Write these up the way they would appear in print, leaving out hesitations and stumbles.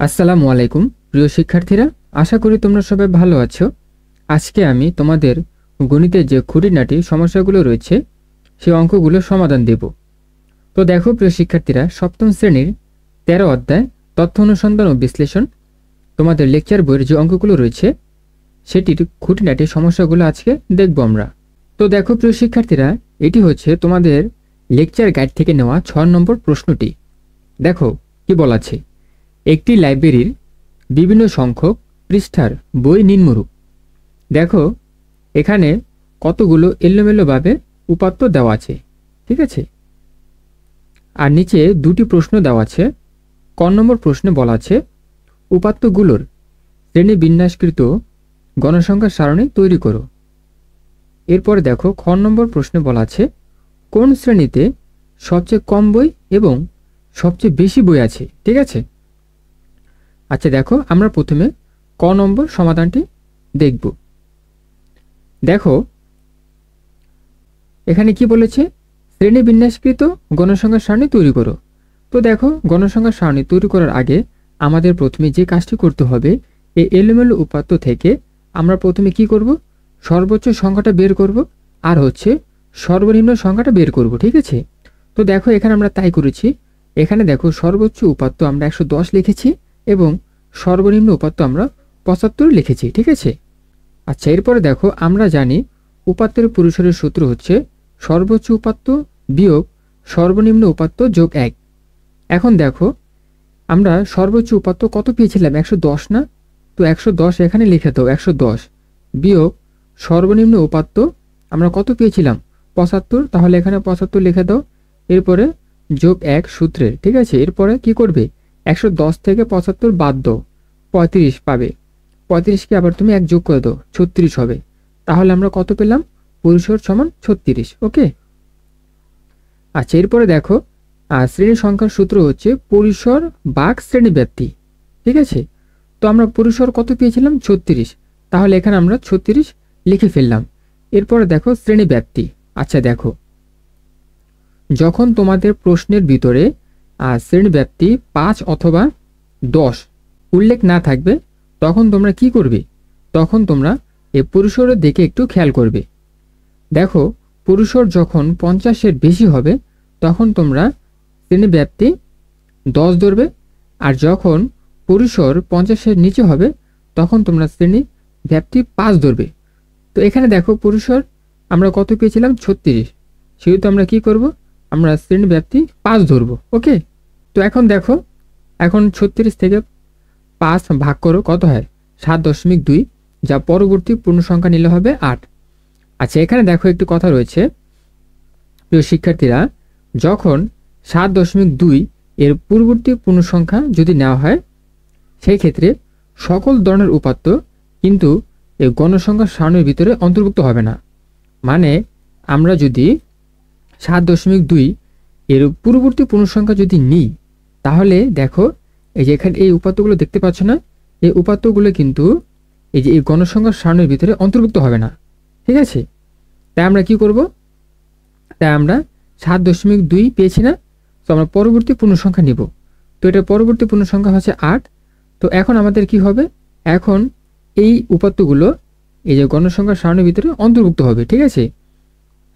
আসসালামু আলাইকুম প্রিয় শিক্ষার্থীরা, আশা করি তোমরা সবাই ভালো আছো। আজকে আমি তোমাদের গণিতের যে খুঁটিনাটি সমস্যাগুলো রয়েছে সেই অঙ্কগুলোর সমাধান দেব। তো দেখো প্রিয় শিক্ষার্থীরা, সপ্তম শ্রেণীর 13 অধ্যায় তথ্য অনুসন্ধান ও বিশ্লেষণ তোমাদের লেকচার বইয়ের যে অঙ্কগুলো রয়েছে সেটির খুঁটিনাটি সমস্যাগুলো আজকে দেখব আমরা। তো দেখো প্রিয় শিক্ষার্থীরা, এটি হচ্ছে তোমাদের লেকচার গাইড থেকে নেওয়া 6 নম্বর প্রশ্নটি। দেখো কি বলা আছে, একটি লাইব্রেরির বিভিন্ন সংখ্যক পৃষ্ঠার বই নিম্নরূপ। দেখো এখানে কতগুলো এলোমেলোভাবে উপাত্ত দেওয়া আছে, ঠিক আছে। আর নিচে দুটি প্রশ্ন দেওয়া আছে। ক নম্বর প্রশ্নে বলা আছে উপাত্তগুলোর শ্রেণী বিন্যাসকৃত গণসংখ্যা সারণী তৈরি করো। এরপরে দেখো খ নম্বর প্রশ্নে বলা আছে কোন শ্রেণীতে সবচেয়ে কম বই এবং সবচেয়ে বেশি বই আছে, ঠিক আছে। আচ্ছা দেখো, আমরা প্রথমে ক নম্বর সমাধানটি দেখব। দেখো এখানে কি বলেছে, শ্রেণী বিন্যাসকৃত গণসংখ্যা সারণী তৈরি করো। তো দেখো, গণসংখ্যা সারণী তৈরি করার আগে আমাদের প্রথমে যে কাজটি করতে হবে, এই এলোমেলো উপাত্ত থেকে আমরা প্রথমে কি করব, সর্বোচ্চ সংখ্যাটা বের করব আর হচ্ছে সর্বনিম্ন সংখ্যাটা বের করব, ঠিক আছে। তো দেখো এখানে আমরা তাই করেছি। এখানে দেখো সর্বোচ্চ উপাত্ত আমরা 110 লিখেছি এবং সর্বনিম্ন উপাত্ত আমরা 75 লিখেছি, ঠিক আছে। আচ্ছা এরপরে দেখো, আমরা জানি উপাত্তের পরিসরের সূত্র হচ্ছে সর্বোচ্চ উপাত্ত বিয়োগ সর্বনিম্ন উপাত্ত যোগ 1। এখন দেখো আমরা সর্বোচ্চ উপাত্ত কত পেয়েছিলাম, 110 না? তো 110 এখানে লিখে দাও, 110 বিয়োগ সর্বনিম্ন উপাত্ত আমরা কত পেয়েছিলাম, 75। তাহলে এখানে 75 লিখে দাও, এরপরে যোগ 1 সূত্রে, ঠিক আছে। এরপরে কি করবে, 110 থেকে 75 বাদ দাও, 35 পাবে। 35কে আবার তুমি 1 যোগ করে দাও, 36 হবে। তাহলে আমরা কত পেলাম, পরিসর সমান 36। ওকে। আচ্ছা এরপরে দেখো, শ্রেণী সংখ্যার সূত্র হচ্ছে পরিসর ভাগ শ্রেণী ব্যাপ্তি, ঠিক আছে। তো আমরা পরিসর কত পেয়েছিলাম, 36। তাহলে এখানে আমরা 36 লিখে ফেললাম। এরপরে দেখো শ্রেণী ব্যাপ্তি। আচ্ছা দেখো, যখন তোমাদের প্রশ্নের ভিতরে শ্রেণী ব্যাপ্তি 5 অথবা 10 উল্লেখ না থাকবে, তখন তোমরা কি করবে, তখন তোমরা এই পরিসরের দিকে একটু খেয়াল করবে। দেখো পরিসর যখন 50-এর বেশি হবে তখন তোমরা শ্রেণী ব্যাপ্তি 10 ধরবে, আর যখন পরিসর 50-এর নিচে হবে তখন তোমরা শ্রেণী ব্যাপ্তি 5 ধরবে। তো এখানে দেখো পরিসর আমরা কত পেয়েছিলাম, 36, সেহেতু আমরা কি করব, আমরা শ্রেণী ব্যাপ্তি 5 ধরব। ওকে। তো এখন দেখো, এখন 36 থেকে 5 ভাগ করো, কত হয়, 7.2, যা পরবর্তী পূর্ণ সংখ্যা নিলে হবে 8। আচ্ছা এখানে দেখো একটি কথা রয়েছে, প্রিয় শিক্ষার্থীরা, যখন 7.2 এর পূর্ববর্তী পূর্ণ সংখ্যা যদি নেওয়া হয় সেই ক্ষেত্রে সকল ধরনের উপাত্ত কিন্তু এই গণসংখ্যা সারণীর ভিতরে অন্তর্ভুক্ত হবে না। মানে আমরা যদি 7.2 এর পূর্ববর্তী পূর্ণ সংখ্যা যদি নিই, তাহলে দেখো এই যে এখানে এই উপাত্তগুলো দেখতে পাচ্ছ না, এই উপাত্তগুলো কিন্তু এই যে এই গণসংখ্যা সারণীর ভিতরে অন্তর্ভুক্ত হবে না, ঠিক আছে। তাই আমরা কি করব, তাই আমরা 7.2 পেয়েছি না, তো আমরা পরবর্তী পূর্ণ সংখ্যা নিব। তো এটা পরবর্তী পূর্ণ সংখ্যা হচ্ছে 8। তো এখন আমাদের কি হবে, এখন এই উপাত্তগুলো এই যে গণসংখ্যা সারণীর ভিতরে অন্তর্ভুক্ত হবে, ঠিক আছে।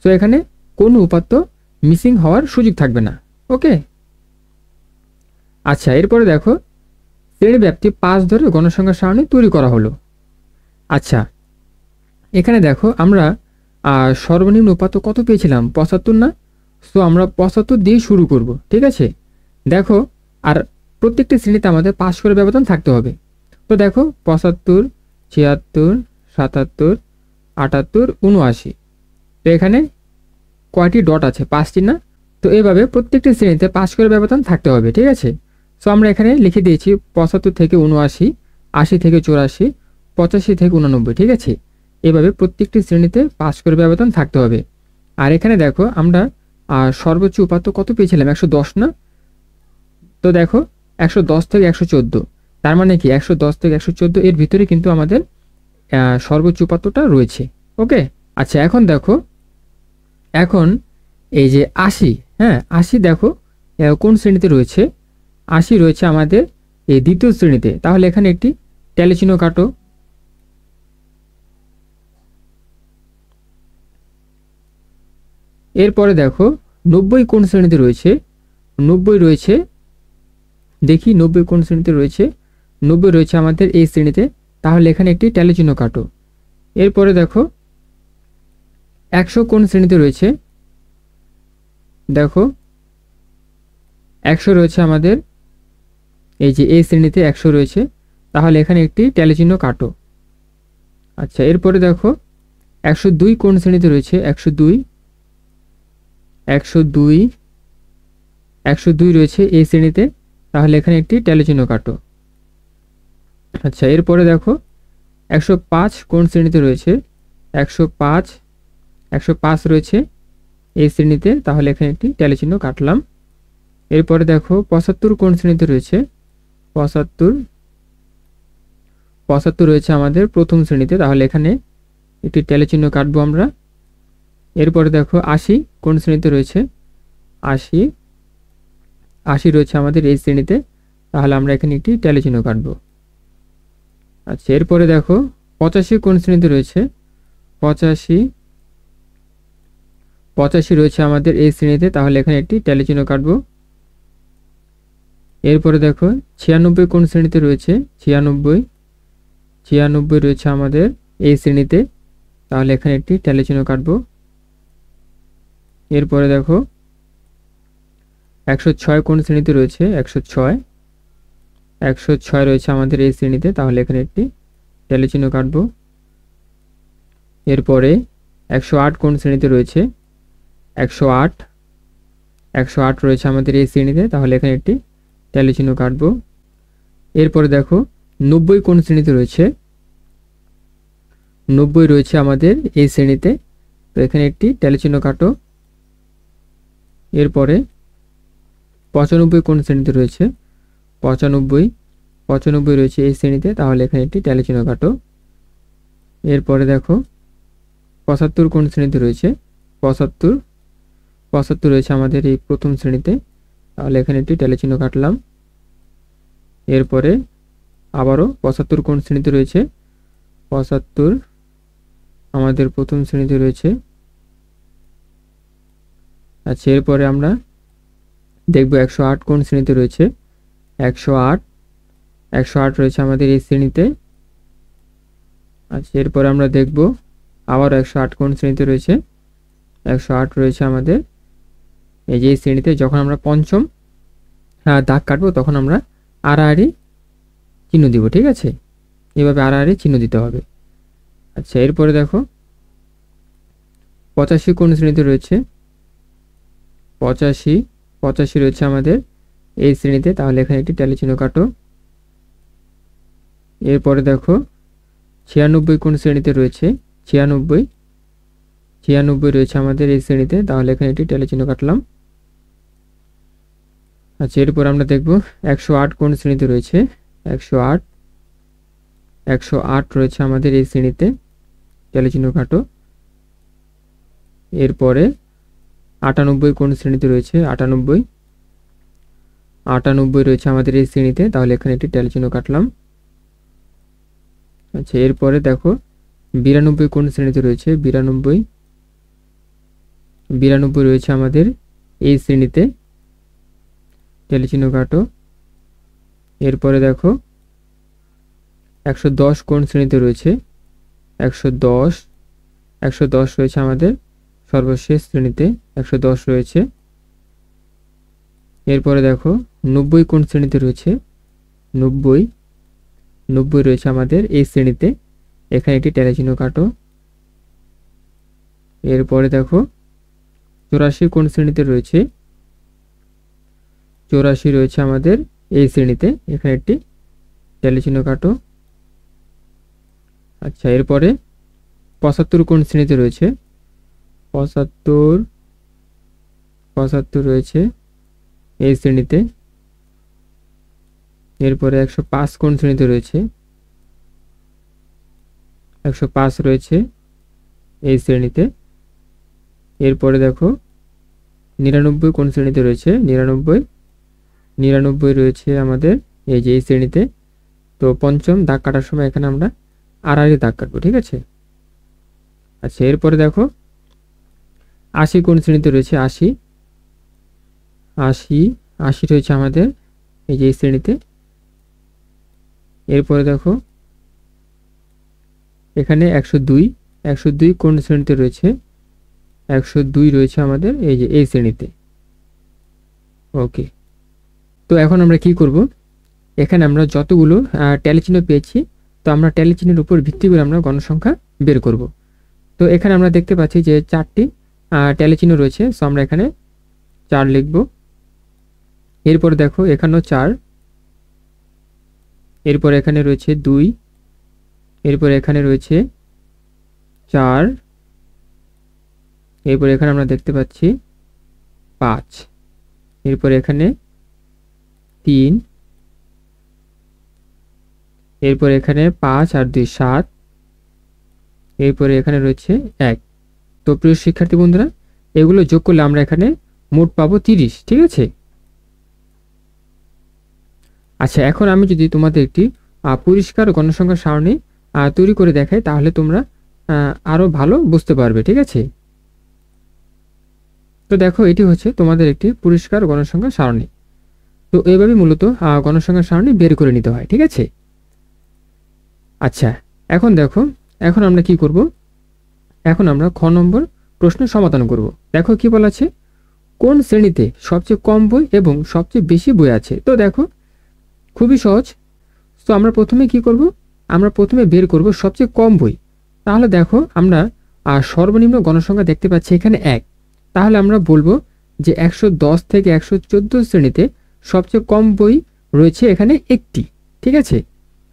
তো এখানে কোনো উপাত্ত মিসিং হওয়ার সুযোগ থাকবে না। ওকে। আচ্ছা এরপরে দেখো, শ্রেণী ব্যাপ্তি 5 ধরে গণসংখ্যা সারণী তৈরি করা হলো। আচ্ছা এখানে দেখো আমরা সর্বনিম্ন উপাত্ত কত পেয়েছিলাম, 75 না? সো আমরা 75 দিয়ে শুরু করব, ঠিক আছে। দেখো আর প্রত্যেকটি শ্রেণীতে আমাদের 5 করে ব্যবধান থাকতে হবে। তো দেখো 75, 76, 77, 78, 79। তো এখানে কয়টি ডট আছে, 5টি না? তো এভাবে প্রত্যেকটি শ্রেণীতে 5 করে ব্যবধান থাকতে হবে, ঠিক আছে। সো আমরা এখানে লিখে দিয়েছি 75 থেকে 79, 80 থেকে 84, 85 থেকে 89, ঠিক আছে। এভাবে প্রত্যেকটি শ্রেণীতে 5 করে ব্যবধান থাকতে হবে। আর এখানে দেখো আমরা সর্বোচ্চ উপাত্ত কত পেয়েছিলাম, 110 না? তো দেখো 110 থেকে 114, তার মানে কি 110 থেকে 114 এর ভিতরে কিন্তু আমাদের সর্বোচ্চ উপাত্তটা রয়েছে। ওকে। আচ্ছা এখন দেখো, এখন এই যে 80, হ্যাঁ 80 দেখো কোন শ্রেণীতে রয়েছে, 80 রয়েছে আমাদের এই দ্বিতীয় শ্রেণীতে, তাহলে এখানে একটি ট্যালি চিহ্ন কাটো। এরপরে দেখো 90 কোন শ্রেণীতে রয়েছে? 90 রয়েছে, দেখি 90 কোন শ্রেণীতে রয়েছে। 90 রয়েছে আমাদের এই শ্রেণীতে, তাহলে এখানে একটি ট্যালি চিহ্ন কাটো। এরপরে দেখো 100 কোন শ্রেণীতে রয়েছে? দেখো 100 রয়েছে আমাদের এই যে এই শ্রেণীতে 100 রয়েছে, তাহলে এখানে একটি ট্যালি চিহ্ন কাটো। আচ্ছা, এরপরে দেখো 102 কোন শ্রেণীতে রয়েছে? 102 রয়েছে এই শ্রেণীতে, তাহলে এখানে একটি ট্যালি চিহ্ন কাটো। আচ্ছা, এরপরে দেখো 105 কোন শ্রেণীতে রয়েছে? 105 রয়েছে এই শ্রেণীতে, তাহলে এখানে একটি ট্যালি চিহ্ন কাটলাম। এরপরে দেখো 75 কোন শ্রেণীতে রয়েছে? 75 রয়েছে আমাদের প্রথম শ্রেণীতে, তাহলে এখানে একটি ট্যালি চিহ্ন কাটবো আমরা। এরপরে দেখো 80 কোন শ্রেণীতে রয়েছে? 80 রয়েছে আমাদের এই শ্রেণীতে, তাহলে আমরা এখানে একটি ট্যালি চিহ্ন কাটবো। আচ্ছা, এরপরে দেখো 85 কোন শ্রেণীতে রয়েছে? 85 রয়েছে আমাদের এই শ্রেণীতে, তাহলে এখানে একটি ট্যালি চিহ্ন কাটবো। এরপরে দেখো 96 কোন শ্রেণীতে রয়েছে? 96 রয়েছে আমাদের এই শ্রেণীতে, তাহলে এখানে একটি ট্যালি চিহ্ন কাটবো। এরপরে দেখো 106 কোন শ্রেণীতে রয়েছে? 106 রয়েছে আমাদের এই শ্রেণীতে, তাহলে এখানে একটি ট্যালি চিহ্ন কাটবো। এরপরে 108 কোন শ্রেণীতে রয়েছে? 108 রয়েছে আমাদের এই শ্রেণীতে, তাহলে এখানে একটি ট্যালি চিহ্ন কাটবো। এরপরে দেখো 90 কোন শ্রেণীতে রয়েছে? 90 রয়েছে আমাদের এই শ্রেণীতে, তো এখানে একটি ট্যালি চিহ্ন কাটো। এরপরে 95 কোন শ্রেণীতে রয়েছে? 95 রয়েছে এই শ্রেণীতে, তাহলে এখানে একটি ট্যালি চিহ্ন কাটো। এরপরে দেখো 75 কোন শ্রেণীতে রয়েছে? 75 রয়েছে আমাদের এই প্রথম শ্রেণীতে, তাহলে এখানে একটি ট্যালি চিহ্ন কাটলাম। এরপরে আবারও 75 কোন শ্রেণীতে রয়েছে? 75 আমাদের প্রথম শ্রেণীতে রয়েছে। আচ্ছা, এরপরে আমরা দেখব 108 কোন শ্রেণীতে রয়েছে? 108 রয়েছে আমাদের এই শ্রেণীতে। আচ্ছা, এরপরে আমরা দেখব আবার 108 কোন শ্রেণীতে রয়েছে? 108 রয়েছে আমাদের এই যে শ্রেণীতে। যখন আমরা পঞ্চম দাগ কাটবো তখন আমরা আড়াআড়ি চিহ্ন দিব, ঠিক আছে? এভাবে আড়াআড়ি চিহ্ন দিতে হবে। আচ্ছা, এরপরে দেখো 85 কোন শ্রেণীতে রয়েছে? 85 রয়েছে আমাদের এই শ্রেণীতে, তাহলে এখানে একটি ট্যালি চিহ্ন কাটো। এরপরে দেখো 96 কোন শ্রেণীতে রয়েছে? 96 রয়েছে আমাদের এই শ্রেণীতে, তাহলে এখানে একটি ট্যালি চিহ্ন কাটলাম। আচ্ছা, এরপর আমরা দেখব 108 কোন শ্রেণীতে রয়েছে? 108 রয়েছে আমাদের এই শ্রেণীতে, ট্যালি চিহ্ন কাটো। এরপরে 98 কোন শ্রেণীতে রয়েছে? 98 রয়েছে আমাদের এই শ্রেণীতে, তাহলে এখানে একটি ট্যালি চিহ্ন কাটলাম। আচ্ছা, এরপরে দেখো 92 কোন শ্রেণীতে রয়েছে? 92 রয়েছে আমাদের এই শ্রেণীতে, ট্যালি চিহ্ন কাটো। এরপরে দেখো 110 কোন শ্রেণীতে রয়েছে? 110 রয়েছে আমাদের সর্বশেষ শ্রেণীতে, 110 রয়েছে। এরপরে দেখো 90 কোন শ্রেণীতে রয়েছে? 90 রয়েছে আমাদের এই শ্রেণীতে, এখানে একটি ট্যালি চিহ্ন কাটো। এরপরে দেখো 84 কোন শ্রেণীতে রয়েছে? 84 রয়েছে আমাদের এই শ্রেণীতে, এখানে একটি ট্যালি চিহ্ন কাটো। আচ্ছা, এরপরে 75 কোন শ্রেণীতে রয়েছে? 75 রয়েছে এই শ্রেণীতে। এরপরে 105 কোন শ্রেণীতে রয়েছে? 105 রয়েছে এই শ্রেণীতে। এরপরে দেখো 99 কোন শ্রেণীতে রয়েছে? 99 রয়েছে আমাদের এই যে এই শ্রেণীতে। তো পঞ্চম দাগ কাটার সময় এখানে আমরা আড়াআড়ি দাগ কাটবো, ঠিক আছে। আচ্ছা, এরপরে দেখো 80 কোন শ্রেণীতে রয়েছে? 80 80 80 রয়েছে আমাদের এই যে এই শ্রেণীতে। এরপরে দেখো এখানে 102 102 কোন শ্রেণীতে রয়েছে? 102 রয়েছে আমাদের এই যে এই শ্রেণীতে। ওকে, তো এখন আমরা কি করব? এখানে আমরা যতগুলো ট্যালি চিহ্ন পেয়েছি, তো আমরা ট্যালি চিহ্নের উপর ভিত্তি করে আমরা গণসংখ্যা বের করব। তো এখানে আমরা দেখতে পাচ্ছি যে 4টি ট্যালি চিহ্ন রয়েছে, সো আমরা এখানে 4 লিখব। এরপরে দেখো এখানেও 4, এরপর এখানে রয়েছে 2, এরপর এখানে রয়েছে 4, এরপর এখানে আমরা দেখতে পাচ্ছি 5, এরপর এখানে 3, এরপর এখানে 5 আর 2 7, এরপরে এখানে রয়েছে 1। তো প্রিয় শিক্ষার্থী বন্ধুরা, এগুলো যোগ করলে আমরা এখানে মোট পাবো 30, ঠিক আছে। আচ্ছা, এখন আমি যদি তোমাদের একটি পরিষ্কার গণসংখ্যা সারণী তৈরি করে দেখাই, তাহলে তোমরা আরো ভালো বুঝতে পারবে, ঠিক আছে। তো দেখো, এটি হচ্ছে তোমাদের একটি পরিষ্কার গণসংখ্যা সারণী। তো এইভাবে মূলত গণসংখ্যা সারণী বের করে নিতে হয়, ঠিক আছে। আচ্ছা, এখন দেখো, এখন আমরা কি করব? এখন আমরা খ নম্বর প্রশ্ন সমাধান করব। দেখো কি বলা আছে, কোন শ্রেণীতে সবচেয়ে কম বই এবং সবচেয়ে বেশি বই আছে? তো দেখো খুবই সহজ। তো আমরা প্রথমে কি করব? আমরা প্রথমে বের করব সবচেয়ে কম বই। তাহলে দেখো আমরা সর্বনিম্ন গণসংখ্যা দেখতে পাচ্ছি এখানে 1। তাহলে আমরা বলবো যে 110 থেকে 114 শ্রেণীতে সবচেয়ে কম বই রয়েছে এখানে একটি, ঠিক আছে।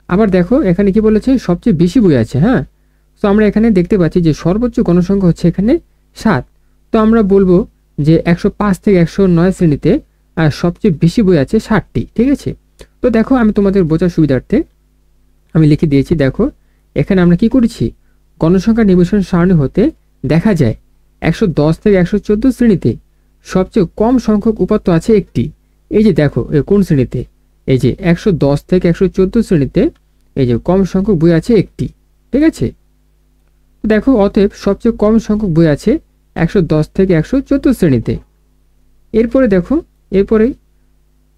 আবার দেখো এখানে কি বলেছে, সবচেয়ে বেশি বই আছে। হ্যাঁ, তো আমরা এখানে দেখতে পাচ্ছি যে সর্বোচ্চ গণসংখ্যা হচ্ছে এখানে 7। তো আমরা বলবো যে 105 থেকে 109 শ্রেণীতে সবচেয়ে বেশি বই আছে 60টি, ঠিক আছে। তো দেখো আমি তোমাদের বোঝার সুবিধার্থে আমি লিখে দিয়েছি। দেখো এখানে আমরা কি করেছি, গণসংখ্যা নির্বাচন সারণী হতে দেখা যায় 110 থেকে 114 শ্রেণীতে সবচেয়ে কম সংখ্যক উপাত্ত আছে একটি। এই যে দেখো কোন শ্রেণীতে, এই যে 110 থেকে 114 শ্রেণীতে এই যে কম সংখ্যক বই আছে একটি, ঠিক আছে। দেখো অতএব সবচেয়ে কম সংখ্যক বই আছে 110 থেকে 114 শ্রেণীতে। এরপরে দেখো, এরপরে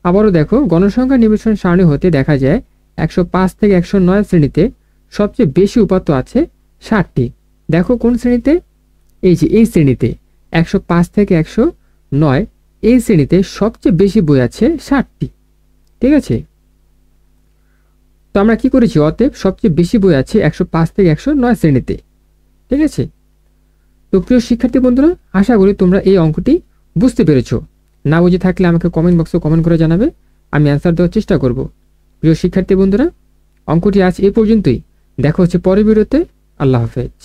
আবারও দেখো গণসংখ্যা নির্বাচন সারণী হতে দেখা যায় 105 থেকে 109 শ্রেণীতে সবচেয়ে বেশি উপাত্ত আছে 60টি। দেখো কোন শ্রেণীতে, এই যে এই শ্রেণীতে 105 থেকে 109 এই শ্রেণীতে সবচেয়ে বেশি বই আছে 60টি, ঠিক আছে। তো আমরা কি করেছি, অতএব সবচেয়ে বেশি বই আছে 105 থেকে 109 শ্রেণীতে, ঠিক আছে। তো প্রিয় শিক্ষার্থী বন্ধুরা, আশা করি তোমরা এই অঙ্কটি বুঝতে পেরেছো। না বুঝে থাকলে আমাকে কমেন্ট বক্সে কমেন্ট করে জানাবে, আমি অ্যান্সার দেওয়ার চেষ্টা করব। প্রিয় শিক্ষার্থী বন্ধুরা, অঙ্কটি আজ এই পর্যন্তই। দেখা হচ্ছে পরের ভিডিওতে। আল্লাহ হাফেজ।